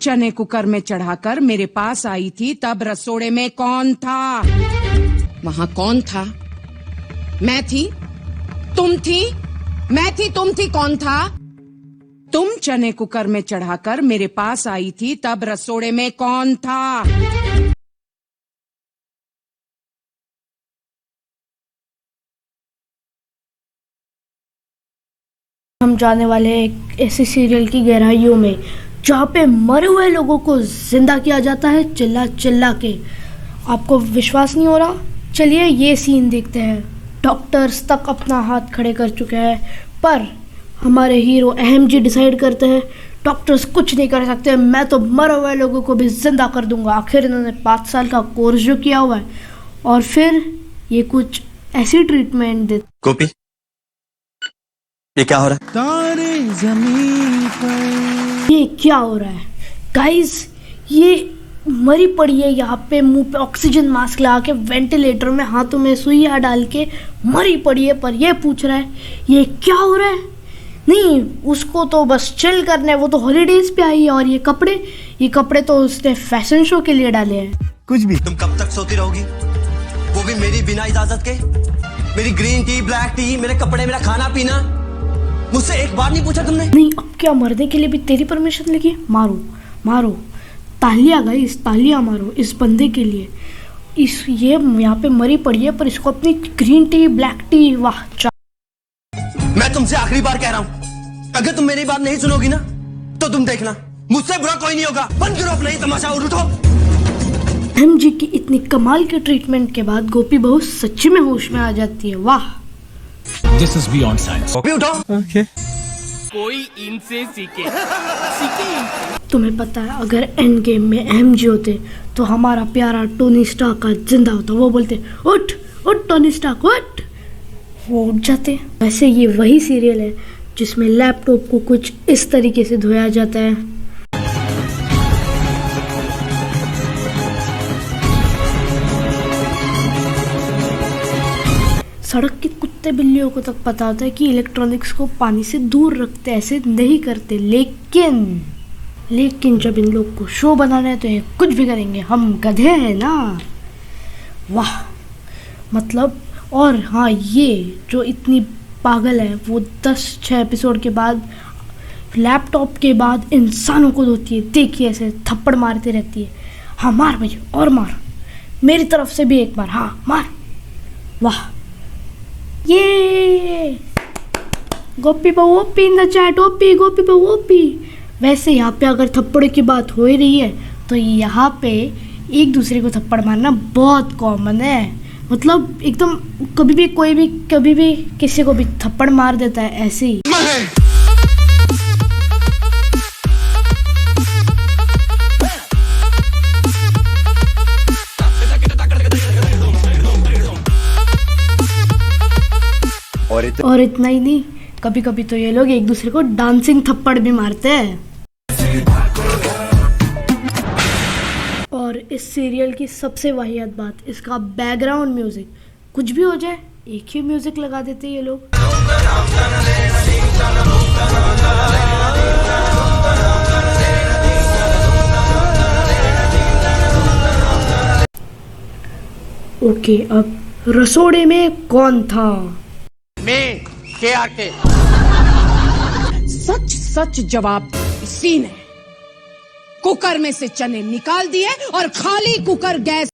चने कुकर में चढ़ाकर मेरे पास आई थी, तब रसोड़े में कौन था? वहां कौन था? मैं थी, तुम थी, मैं थी, तुम थी, कौन था? तुम चने कुकर में चढ़ाकर मेरे पास आई थी, तब रसोड़े में कौन था? हम जाने वाले हैं एक ऐसे सीरियल की गहराइयों में जहाँ पे मरे हुए लोगों को जिंदा किया जाता है चिल्ला चिल्ला के। आपको विश्वास नहीं हो रहा? चलिए ये सीन देखते हैं। डॉक्टर्स तक अपना हाथ खड़े कर चुके हैं, पर हमारे हीरो अहम जी डिसाइड करते हैं डॉक्टर्स कुछ नहीं कर सकते, मैं तो मरे हुए लोगों को भी जिंदा कर दूंगा। आखिर इन्होंने 5 साल का कोर्स जो किया हुआ है, और फिर ये कुछ ऐसी ट्रीटमेंट देते। गोपी, ये क्या हो रहा है? तारे ज़मीन पर ये क्या हो रहा है गाइस? ये मरी पड़ी है यहाँ पे, मुंह पे ऑक्सीजन मास्क लगा के, वेंटिलेटर में हाथों में सुइयां डाल के मरी पड़ी है, पर ये पूछ रहा है ये क्या हो रहा है? नहीं, उसको तो बस चिल करना है, वो तो हॉलीडेज पे आई है। और ये कपड़े तो उसने फैशन शो के लिए डाले हैं। कुछ भी। तुम कब तक सोती रहोगी, वो भी मेरी बिना इजाजत के? मेरी ग्रीन टी, ब्लैक टी, मेरे कपड़े, मेरा खाना पीना, मुझसे एक बार नहीं पूछा तुमने? नहीं, अब क्या मरने के लिए भी तेरी परमिशन लगी? मारो मारो, तालियां गाइस, तालियां मारो इस बंदे के लिए। ये यहाँ पे मरी पड़ी है, पर इसको अपनी ग्रीन टी, ब्लैक टी, वाह। मैं तुमसे आखिरी बार कह रहा हूँ, अगर तुम मेरी बात नहीं सुनोगी ना तो तुम देखना, मुझसे बुरा कोई नहीं होगा। बंद करो अपना ये तमाशा और उठो। एम जी की इतनी कमाल के ट्रीटमेंट के बाद गोपी बहू सच्ची में होश में आ जाती है, वाह। This is beyond science. गोपी उठो। ओके। कोई इनसे सीखे इनसे। तुम्हें पता है अगर एंड गेम में एम जी होते तो हमारा प्यारा टोनी स्टार्क का जिंदा होता। वो बोलते उठ उठ टोनी स्टार्क उठ, वो उठ जाते। वैसे ये वही सीरियल है जिसमें लैपटॉप को कुछ इस तरीके से धोया जाता है। सड़क के कुत्ते बिल्लियों को तक पता होता है कि इलेक्ट्रॉनिक्स को पानी से दूर रखते, ऐसे नहीं करते। लेकिन जब इन लोग को शो बनाना है तो ये कुछ भी करेंगे। हम गधे हैं ना, वाह। मतलब, और हाँ, ये जो इतनी पागल है वो 10-6 एपिसोड के बाद लैपटॉप के बाद इंसानों को धोती है। देखिए ऐसे थप्पड़ मारती रहती है। हाँ मार भाई, और मार, मेरी तरफ से भी एक बार, हाँ मार, वाह। ये गोपी बहू OP in the chat, OP Gopi बहू ओपी। वैसे यहाँ पे अगर थप्पड़ की बात हो ही रही है तो यहाँ पे एक दूसरे को थप्पड़ मारना बहुत कॉमन है। मतलब एकदम कभी भी कोई भी कभी भी किसी को भी थप्पड़ मार देता है, ऐसे ही। और इतना ही नहीं, कभी कभी तो ये लोग एक दूसरे को डांसिंग थप्पड़ भी मारते हैं। और इस सीरियल की सबसे वाहियात बात, इसका बैकग्राउंड म्यूजिक। कुछ भी हो जाए एक ही म्यूजिक लगा देते ये लोग। ओके, अब रसोड़े में कौन था? सच सच जवाब इसी ने। कुकर में से चने निकाल दिए और खाली कुकर गैस